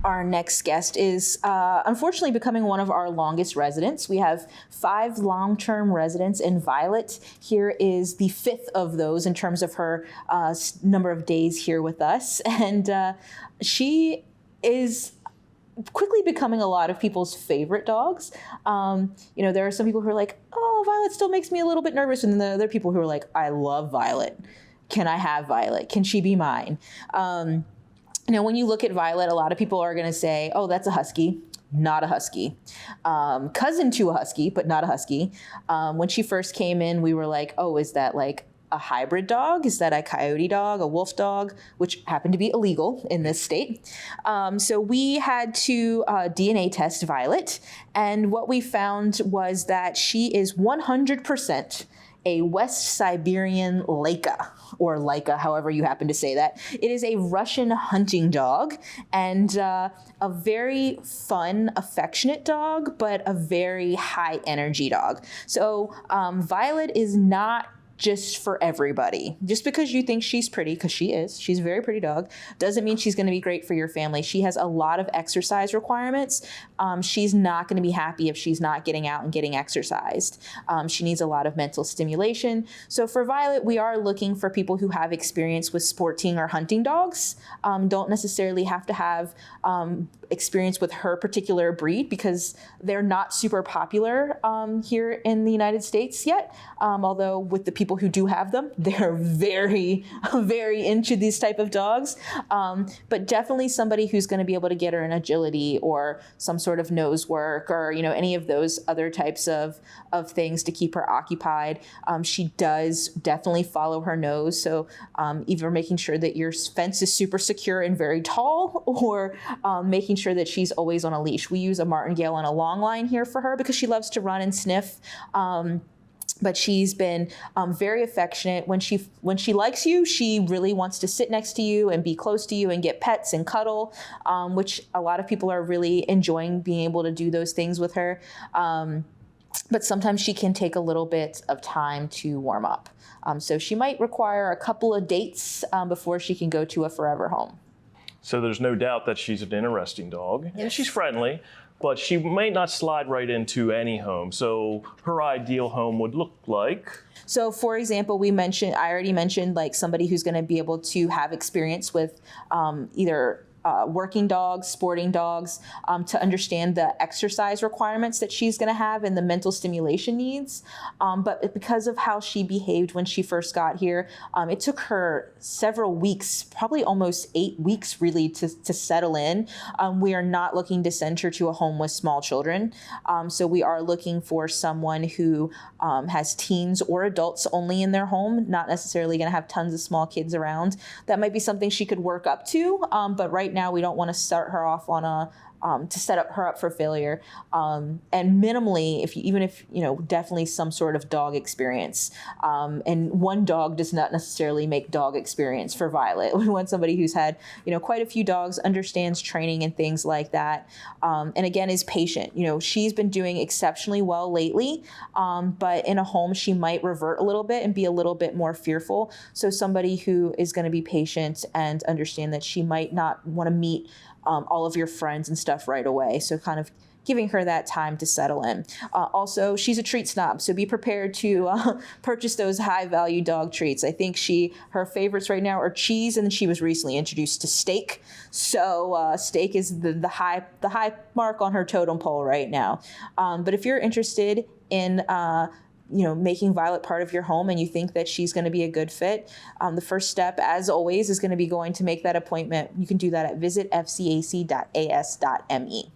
Our next guest is unfortunately becoming one of our longest residents. We have 5 long-term residents, and Violet here is the 5th of those in terms of her number of days here with us. And she is quickly becoming a lot of people's favorite dogs. There are some people who are like, oh, Violet still makes me a little bit nervous. And then there are other people who are like, I love Violet. Can I have Violet? Can she be mine? When you look at Violet, a lot of people are going to say, oh, that's a husky. Not a husky. Cousin to a husky, but not a husky. When she first came in, we were like, oh, is that like a hybrid dog? Is that a coyote dog, a wolf dog, which happened to be illegal in this state? So we had to DNA test Violet. And what we found was that she is 100% a West Siberian Laika, or Laika, however you happen to say that. It is a Russian hunting dog, and a very fun, affectionate dog, but a very high energy dog. So Violet is not just for everybody. Just because you think she's pretty, because she's a very pretty dog, doesn't mean she's going to be great for your family. She has a lot of exercise requirements. She's not going to be happy if she's not getting out and getting exercised. She needs a lot of mental stimulation. So for Violet, we are looking for people who have experience with sporting or hunting dogs. Don't necessarily have to have experience with her particular breed, because they're not super popular here in the United States yet. Although with the people who do have them, they're very, very into these type of dogs. But definitely somebody who's going to be able to get her an agility or some sort of nose work, or any of those other types of things to keep her occupied. She does definitely follow her nose. So either making sure that your fence is super secure and very tall, or making sure that she's always on a leash. We use a martingale on a long line here for her because she loves to run and sniff. But she's been very affectionate. When she likes you, she really wants to sit next to you and be close to you and get pets and cuddle, which a lot of people are really enjoying being able to do those things with her. But sometimes she can take a little bit of time to warm up. So she might require a couple of dates before she can go to a forever home. So there's no doubt that she's an interesting dog. Yes. And she's friendly, but she might not slide right into any home. So her ideal home would look like? So for example, I already mentioned like somebody who's going to be able to have experience with either working dogs, sporting dogs, to understand the exercise requirements that she's going to have and the mental stimulation needs. But because of how she behaved when she first got here, it took her several weeks, probably almost 8 weeks really to settle in. We are not looking to send her to a home with small children. So we are looking for someone who has teens or adults only in their home, not necessarily going to have tons of small kids around. That might be something she could work up to, but right now we don't want to start her off on to set her up for failure. And minimally, definitely some sort of dog experience. And one dog does not necessarily make dog experience for Violet. We want somebody who's had, quite a few dogs, understands training and things like that. And again, is patient. She's been doing exceptionally well lately, but in a home, she might revert a little bit and be a little bit more fearful. So somebody who is going to be patient and understand that she might not want to meet all of your friends and stuff right away. So kind of giving her that time to settle in. Also, she's a treat snob, so be prepared to purchase those high value dog treats. I think her favorites right now are cheese, and then she was recently introduced to steak. So steak is the high mark on her totem pole right now. But if you're interested in making Violet part of your home and you think that she's going to be a good fit, the first step, as always, is going to be going to make that appointment. You can do that at visitfcac.as.me.